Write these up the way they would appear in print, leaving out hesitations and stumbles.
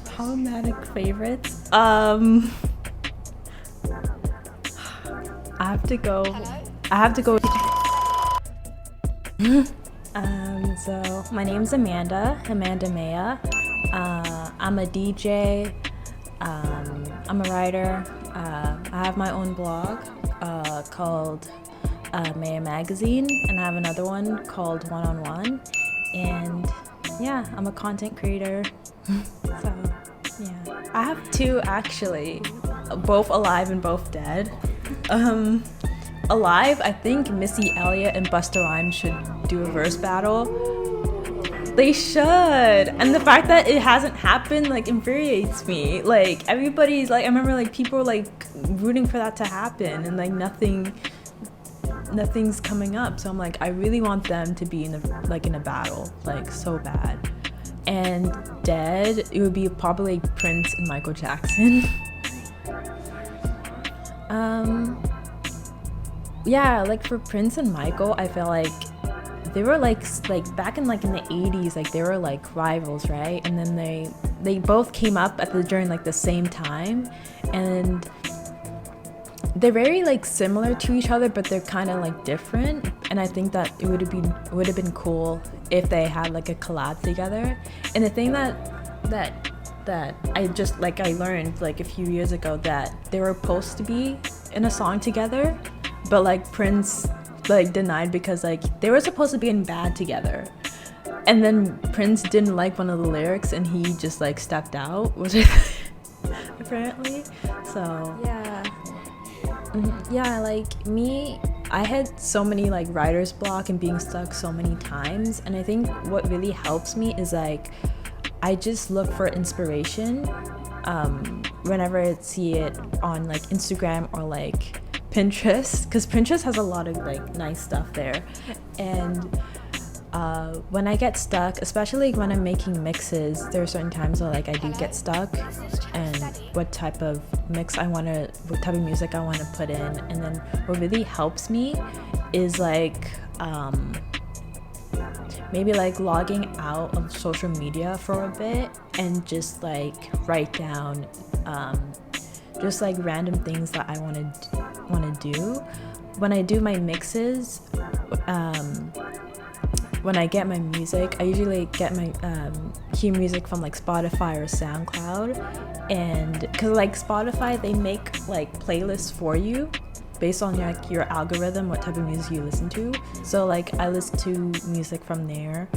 Problematic favorites. I have to go. So my name's Amanda Meya. I'm a DJ. I'm a writer. I have my own blog called Meya Magazine, and I have another one called One on One. And yeah, I'm a content creator. So yeah, I have two actually, both alive and both dead. Alive, I think Missy Elliott and Busta Rhymes should do a verse battle. They should. And the fact that it hasn't happened like infuriates me. Like everybody's like, I remember like people were like rooting for that to happen, and like nothing's coming up. So I'm like, I really want them to be in a battle, like so bad. And dead, it would be probably Prince and Michael Jackson. Yeah, like for Prince and Michael, I feel like they were like back in the 80s, like they were like rivals, right? And then they both came up during like the same time, and they're very like similar to each other, but they're kind of like different. And I think that it would have been cool if they had like a collab together. And the thing that I just like I learned like a few years ago, that they were supposed to be in a song together, but like Prince like denied because like they were supposed to be in Bad together, and then Prince didn't like one of the lyrics and he just like stepped out, which apparently. So yeah, like me, I had so many like writer's block and being stuck so many times, and I think what really helps me is like I just look for inspiration whenever I see it on like Instagram or like Pinterest, because Pinterest has a lot of like nice stuff there. And when I get stuck, especially when I'm making mixes, there are certain times where like I do get stuck and what type of music I want to put in. And then what really helps me is like maybe like logging out of social media for a bit and just like write down just like random things that I want to do. When I do my mixes, when I get my music, I usually get my hear music from like Spotify or SoundCloud, and because like Spotify, they make like playlists for you based on like your algorithm, what type of music you listen to. So like I listen to music from there,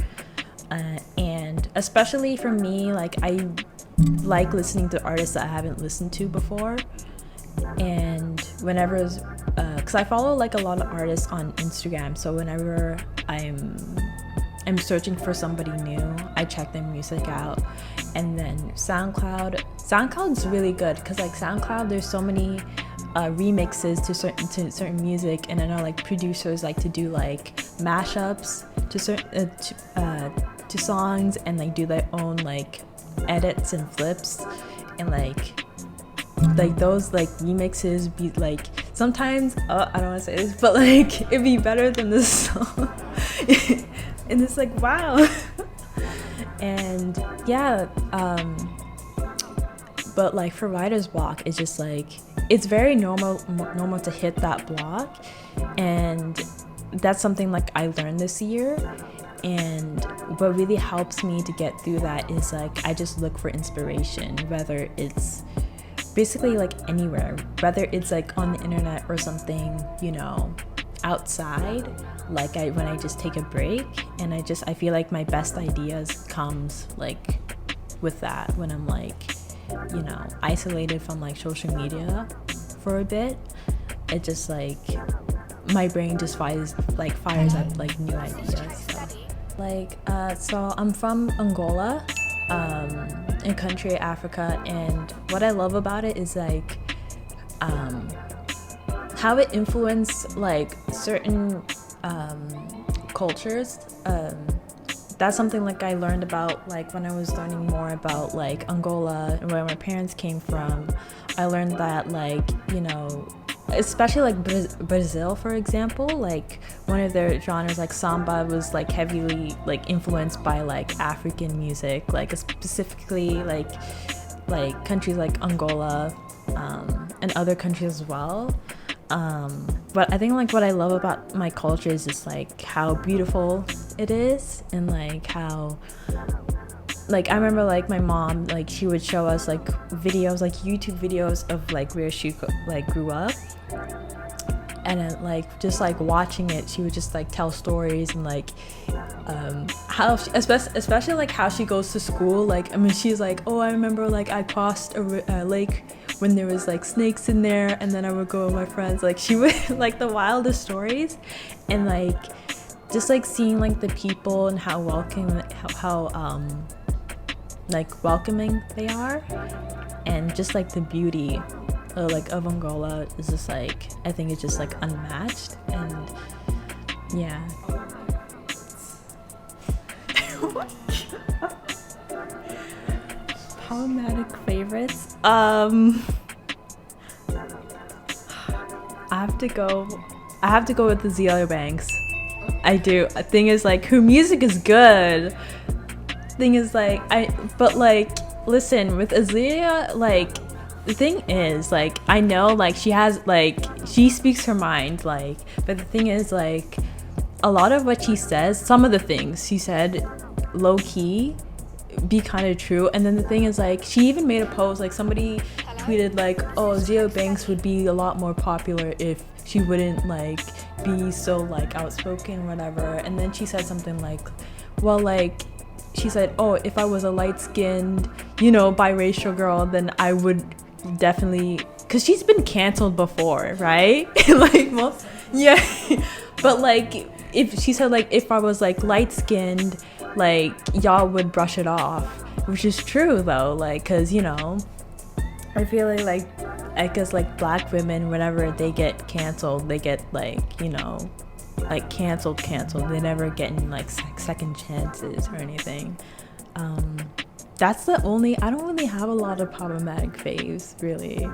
and especially for me, like I like listening to artists that I haven't listened to before. And whenever because I follow like a lot of artists on Instagram, so whenever I'm searching for somebody new, I check their music out. And then SoundCloud's really good, because like SoundCloud, there's so many remixes to certain music, and I know like producers like to do like mashups to certain to songs, and like do their own like edits and flips, and like those like remixes be like sometimes I don't want to say this, but like it'd be better than this song. And it's like, wow. And yeah, but like for writer's block, it's just like it's very normal to hit that block, and that's something like I learned this year. And what really helps me to get through that is like I just look for inspiration, whether it's basically like anywhere, whether it's like on the internet or something, you know, outside. Like when I just take a break, and I feel like my best ideas comes like with that, when I'm like, you know, isolated from like social media for a bit. It just like my brain just fires up like new ideas. So I'm from Angola, in country Africa, and what I love about it is like how it influenced like certain cultures. That's something like I learned about like when I was learning more about like Angola and where my parents came from. I learned that like, you know, especially like Brazil, for example, like one of their genres like samba was like heavily like influenced by like African music, like specifically like countries like Angola, and other countries as well. But I think like what I love about my culture is just like how beautiful it is, and like how, like I remember like my mom, like she would show us like videos, like YouTube videos of like where she like grew up, and then like just like watching it, she would just like tell stories, and like how she, especially like how she goes to school. Like I mean, she's like, oh, I remember like I crossed a lake when there was like snakes in there, and then I would go with my friends. Like she would like the wildest stories, and like just like seeing like the people and how welcoming, how like welcoming they are, and just like the beauty like of Angola is just like, I think it's just like unmatched. And yeah. Problematic favorites, I have to go with the Azealia Banks. I do. The thing is like her music is good. Thing is like but like listen, with Azealia, like the thing is like I know like she has like she speaks her mind, like, but the thing is like a lot of what she says, some of the things she said low key be kind of true. And then the thing is like she even made a post, like somebody tweeted like, oh, Azealia Banks would be a lot more popular if she wouldn't like be so like outspoken or whatever. And then she said something like, well, like she said, oh, if I was a light-skinned, you know, biracial girl, then I would definitely, because she's been canceled before, right? Like most, yeah. But like if she said like if I was like light-skinned, like y'all would brush it off, which is true though, like, because you know, I feel like I guess like black women, whenever they get canceled, they get like, you know, like canceled, they never get any like second chances or anything. That's the only, I don't really have a lot of problematic faves really.